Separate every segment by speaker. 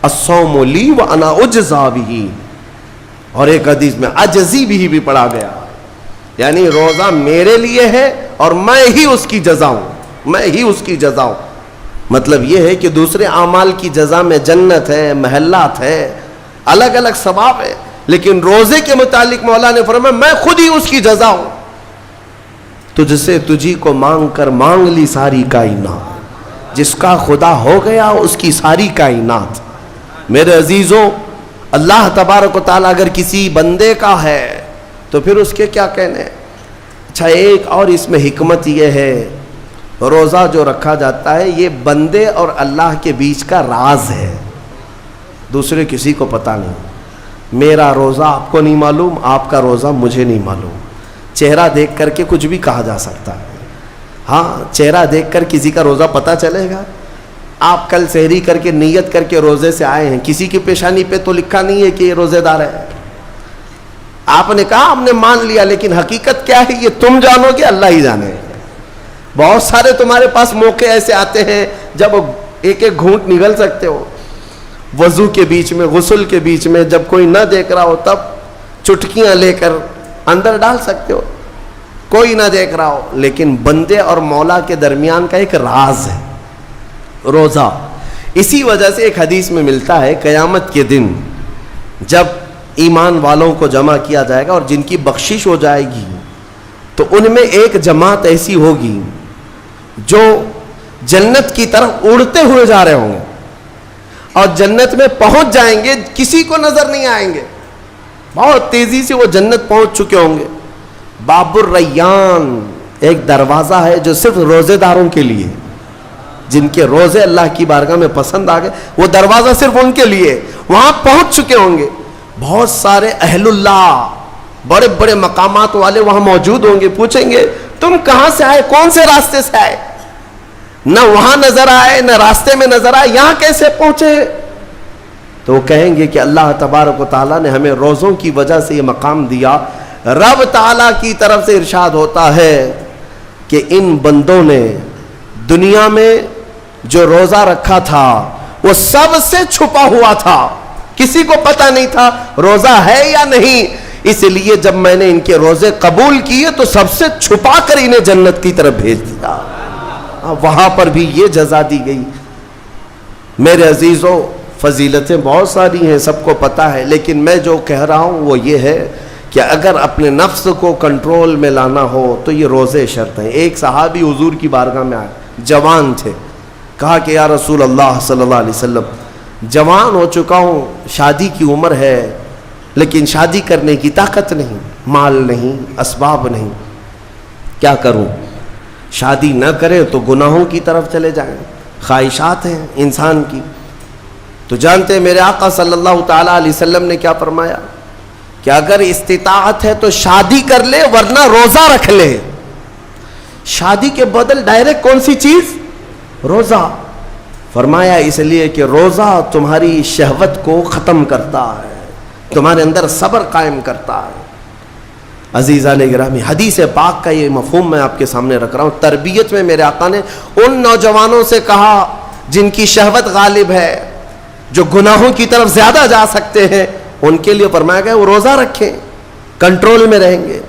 Speaker 1: الصوم لی وانا اجزا بہ، اور ایک حدیث میں اجزی بھی پڑھا گیا، یعنی روزہ میرے لیے ہے اور میں ہی اس کی جزا ہوں، میں ہی اس کی جزا ہوں۔ مطلب یہ ہے کہ دوسرے اعمال کی جزا میں جنت ہے، محلات ہے، الگ الگ ثواب ہے، لیکن روزے کے متعلق مولا نے فرمایا میں خود ہی اس کی جزا ہوں۔ تجھ سے تجھی کو مانگ کر مانگ لی ساری کائنات، جس کا خدا ہو گیا اس کی ساری کائنات۔ میرے عزیزوں، اللہ تبارک و تعالیٰ اگر کسی بندے کا ہے تو پھر اس کے کیا کہنے۔ اچھا، ایک اور اس میں حکمت یہ ہے، روزہ جو رکھا جاتا ہے یہ بندے اور اللہ کے بیچ کا راز ہے، دوسرے کسی کو پتہ نہیں۔ میرا روزہ آپ کو نہیں معلوم، آپ کا روزہ مجھے نہیں معلوم۔ چہرہ دیکھ کر کے کچھ بھی کہا جا سکتا ہے، ہاں چہرہ دیکھ کر کسی کا روزہ پتہ چلے گا۔ آپ کل سحری کر کے نیت کر کے روزے سے آئے ہیں، کسی کی پیشانی پہ تو لکھا نہیں ہے کہ یہ روزے دار ہے، آپ نے کہا ہم نے مان لیا، لیکن حقیقت کیا ہے یہ تم جانو گے، اللہ ہی جانے۔ بہت سارے تمہارے پاس موقع ایسے آتے ہیں جب ایک ایک گھونٹ نگل سکتے ہو، وضو کے بیچ میں، غسل کے بیچ میں، جب کوئی نہ دیکھ رہا ہو تب چٹکیاں لے کر اندر ڈال سکتے ہو، کوئی نہ دیکھ رہا ہو۔ لیکن بندے اور مولا کے درمیان کا ایک راز ہے روزہ۔ اسی وجہ سے ایک حدیث میں ملتا ہے قیامت کے دن جب ایمان والوں کو جمع کیا جائے گا اور جن کی بخشش ہو جائے گی تو ان میں ایک جماعت ایسی ہوگی جو جنت کی طرف اڑتے ہوئے جا رہے ہوں گے اور جنت میں پہنچ جائیں گے، کسی کو نظر نہیں آئیں گے، بہت تیزی سے وہ جنت پہنچ چکے ہوں گے۔ باب الریان ایک دروازہ ہے جو صرف روزے داروں کے لیے، جن کے روزے اللہ کی بارگاہ میں پسند آ گئے، وہ دروازہ صرف ان کے لیے، وہاں پہنچ چکے ہوں گے۔ بہت سارے اہل اللہ، بڑے بڑے مقامات والے وہاں موجود ہوں گے، پوچھیں گے تم کہاں سے آئے، کون سے راستے سے آئے؟ نہ وہاں نظر آئے نہ راستے میں نظر آئے، یہاں کیسے پہنچے؟ تو وہ کہیں گے کہ اللہ تبارک و تعالیٰ نے ہمیں روزوں کی وجہ سے یہ مقام دیا۔ رب تعالیٰ کی طرف سے ارشاد ہوتا ہے کہ ان بندوں نے دنیا میں جو روزہ رکھا تھا وہ سب سے چھپا ہوا تھا، کسی کو پتہ نہیں تھا روزہ ہے یا نہیں، اس لیے جب میں نے ان کے روزے قبول کیے تو سب سے چھپا کر انہیں جنت کی طرف بھیج دیا۔ وہاں پر بھی یہ جزا دی گئی۔ میرے عزیزوں، فضیلتیں بہت ساری ہیں، سب کو پتہ ہے، لیکن میں جو کہہ رہا ہوں وہ یہ ہے کہ اگر اپنے نفس کو کنٹرول میں لانا ہو تو یہ روزے شرط ہیں۔ ایک صحابی حضور کی بارگاہ میں آئے، جوان تھے، کہا کہ یا رسول اللہ صلی اللہ علیہ وسلم، جوان ہو چکا ہوں، شادی کی عمر ہے، لیکن شادی کرنے کی طاقت نہیں، مال نہیں، اسباب نہیں، کیا کروں؟ شادی نہ کرے تو گناہوں کی طرف چلے جائیں، خواہشات ہیں انسان کی۔ تو جانتے ہیں میرے آقا صلی اللہ تعالیٰ علیہ وسلم نے کیا فرمایا کہ اگر استطاعت ہے تو شادی کر لے ورنہ روزہ رکھ لے۔ شادی کے بدل ڈائریکٹ کون سی چیز؟ روزہ۔ فرمایا اس لیے کہ روزہ تمہاری شہوت کو ختم کرتا ہے، تمہارے اندر صبر قائم کرتا ہے۔ عزیزان گرامی، حدیث پاک کا یہ مفہوم میں آپ کے سامنے رکھ رہا ہوں۔ تربیت میں میرے آقا نے ان نوجوانوں سے کہا جن کی شہوت غالب ہے، جو گناہوں کی طرف زیادہ جا سکتے ہیں، ان کے لیے فرمایا گیا وہ روزہ رکھیں، کنٹرول میں رہیں گے۔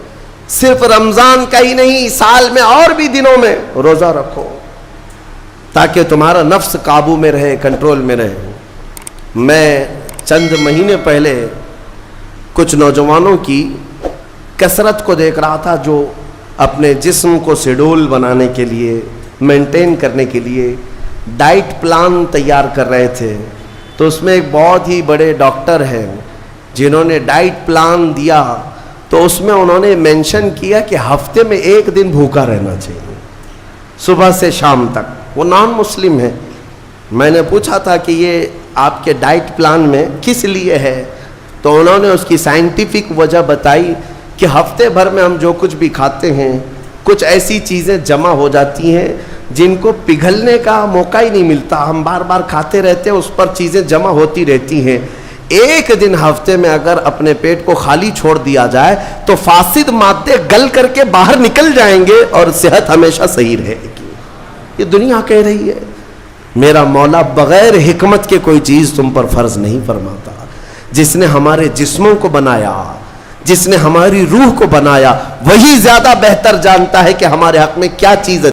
Speaker 1: صرف رمضان کا ہی نہیں، سال میں اور بھی دنوں میں روزہ رکھو تاکہ تمہارا نفس قابو میں رہے، کنٹرول میں رہے۔ میں چند مہینے پہلے کچھ نوجوانوں کی کثرت کو دیکھ رہا تھا جو اپنے جسم کو شیڈول بنانے کے لیے، مینٹین کرنے کے لیے ڈائٹ پلان تیار کر رہے تھے۔ تو اس میں ایک بہت ہی بڑے ڈاکٹر ہیں جنہوں نے ڈائٹ پلان دیا، تو اس میں انہوں نے مینشن کیا کہ ہفتے میں ایک دن بھوکا رہنا چاہیے، صبح سے شام تک۔ وہ نان مسلم ہے۔ میں نے پوچھا تھا کہ یہ آپ کے ڈائٹ پلان میں کس لیے ہے، تو انہوں نے اس کی سائنٹیفک وجہ بتائی کہ ہفتے بھر میں ہم جو کچھ بھی کھاتے ہیں، کچھ ایسی چیزیں جمع ہو جاتی ہیں جن کو پگھلنے کا موقع ہی نہیں ملتا، ہم بار بار کھاتے رہتے ہیں، اس پر چیزیں جمع ہوتی رہتی ہیں۔ ایک دن ہفتے میں اگر اپنے پیٹ کو خالی چھوڑ دیا جائے تو فاسد مادے گل کر کے باہر نکل جائیں گے اور صحت ہمیشہ صحیح رہے گی۔ یہ دنیا کہہ رہی ہے۔ میرا مولا بغیر حکمت کے کوئی چیز تم پر فرض نہیں فرماتا. جس نے ہمارے جسموں کو بنایا، جس نے ہماری روح کو بنایا، وہی زیادہ بہتر جانتا ہے کہ ہمارے حق میں کیا چیز